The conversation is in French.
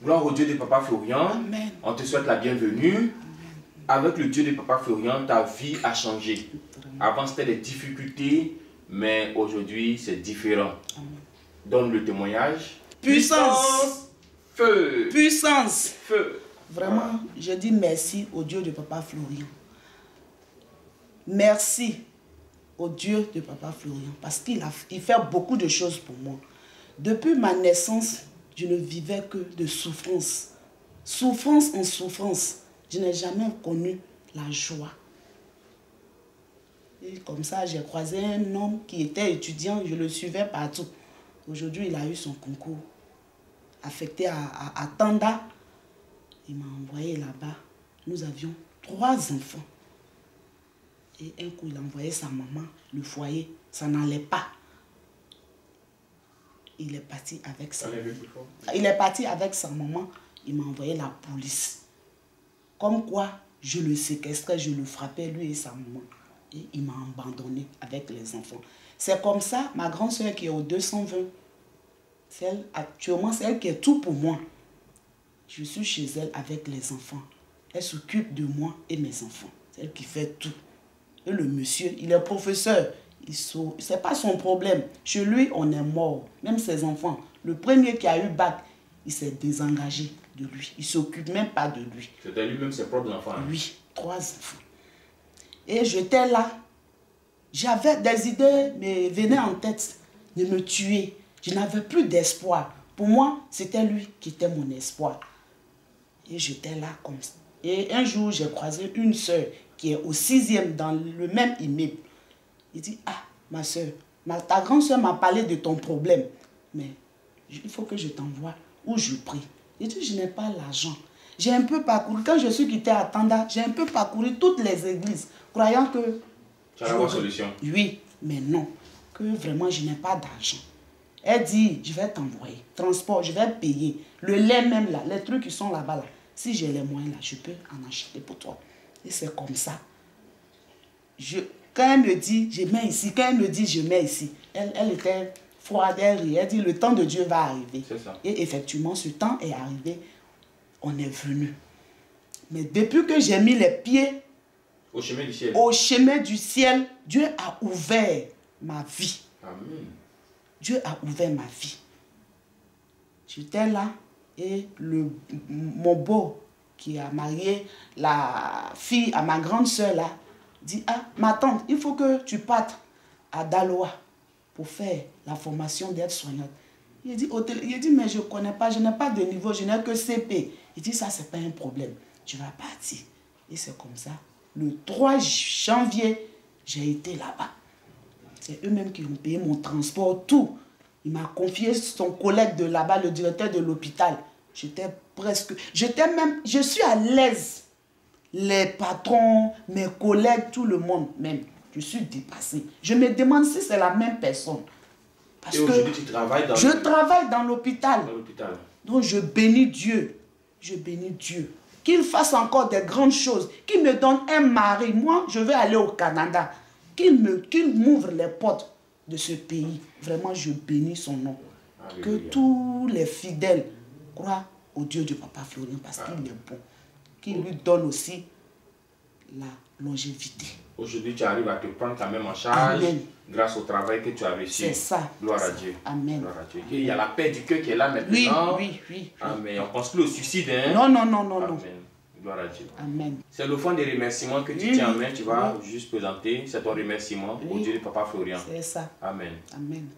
Gloire au Dieu de Papa Florian. Amen. On te souhaite la bienvenue. Avec le Dieu de Papa Florian, ta vie a changé. Avant, c'était des difficultés, mais aujourd'hui, c'est différent. Amen. Donne le témoignage. Puissance. Feu. Puissance. Feu. Vraiment, je dis merci au Dieu de Papa Florian. Merci au Dieu de Papa Florian parce qu'il fait beaucoup de choses pour moi. Depuis ma naissance, je ne vivais que de souffrance. Souffrance en souffrance. Je n'ai jamais connu la joie. Et comme ça, j'ai croisé un homme qui était étudiant, je le suivais partout. Aujourd'hui, il a eu son concours affecté à Tanda. Il m'a envoyé là-bas. Nous avions 3 enfants. Et un coup, il a envoyé sa maman, le foyer. Ça n'allait pas. Il est parti avec sa maman. Il m'a envoyé la police. Comme quoi, je le séquestrais, je le frappais, lui et sa maman. Et il m'a abandonné avec les enfants. C'est comme ça, ma grande soeur qui est au 220, actuellement, c'est elle qui est tout pour moi. Je suis chez elle avec les enfants. Elle s'occupe de moi et mes enfants. C'est elle qui fait tout. Et le monsieur, il est professeur. Ce n'est pas son problème. Chez lui, on est mort. Même ses enfants. Le premier qui a eu bac, il s'est désengagé de lui. Il ne s'occupe même pas de lui. C'était lui-même ses propres enfants. Hein? Oui, 3 enfants. Et j'étais là. J'avais des idées, mais venaient en tête de me tuer. Je n'avais plus d'espoir. Pour moi, c'était lui qui était mon espoir. Et j'étais là comme ça. Et un jour, j'ai croisé une soeur qui est au 6e dans le même immeuble. Il dit, ah, ma soeur, ta grande soeur m'a parlé de ton problème. Mais il faut que je t'envoie où je prie. Il dit, je n'ai pas l'argent. J'ai un peu parcouru. Quand je suis quitté à Tanda, j'ai un peu parcouru toutes les églises, croyant que... Tu as la solution. Oui, mais non. Que vraiment, je n'ai pas d'argent. Elle dit, je vais t'envoyer. Transport, je vais payer. Le lait même là, les trucs qui sont là-bas là. Si j'ai les moyens là, je peux en acheter pour toi. Et c'est comme ça. Quand elle me dit, je mets ici. Quand elle me dit, je mets ici. Elle était froide, elle riait. Elle dit, le temps de Dieu va arriver. C'est ça. Et effectivement, ce temps est arrivé. On est venu. Mais depuis que j'ai mis les pieds au chemin du ciel, Dieu a ouvert ma vie. Amen. Dieu a ouvert ma vie. J'étais là et mon beau qui a marié la fille à ma grande soeur là, dit, ah, ma tante, il faut que tu partes à Daloa pour faire la formation d'aide-soignante. Il dit, mais je ne connais pas, je n'ai pas de niveau, je n'ai que CP. Il dit, ça, ce n'est pas un problème. Tu vas partir. Et c'est comme ça. Le 3 janvier, j'ai été là-bas. C'est eux-mêmes qui ont payé mon transport, tout. Il m'a confié son collègue de là-bas, le directeur de l'hôpital. Je suis à l'aise. Les patrons, mes collègues, tout le monde même. Je suis dépassée. Je me demande si c'est la même personne. Parce et aujourd'hui, tu travailles dans je travaille dans l'hôpital. Dans donc, je bénis Dieu. Je bénis Dieu. Qu'il fasse encore des grandes choses. Qu'il me donne un mari. Moi, je vais aller au Canada. Qu'il m'ouvre les portes de ce pays. Vraiment, je bénis son nom. Alléluia. Que tous les fidèles croient au Dieu de Papa Florian parce qu'il est bon. Qu'il lui donne aussi la longévité. Aujourd'hui, tu arrives à te prendre quand même en charge. Amen. Grâce au travail que tu as reçu. C'est ça. Gloire à Dieu. Amen. Gloire à Dieu. Il y a la paix du cœur qui est là maintenant. Oui. Amen. On pense plus au suicide. Hein? Non. Amen. Gloire à Dieu. Amen. C'est le fond des remerciements que tu tiens en main. Tu vas juste présenter. C'est ton remerciement au Dieu de Papa Florian. C'est ça. Amen. Amen.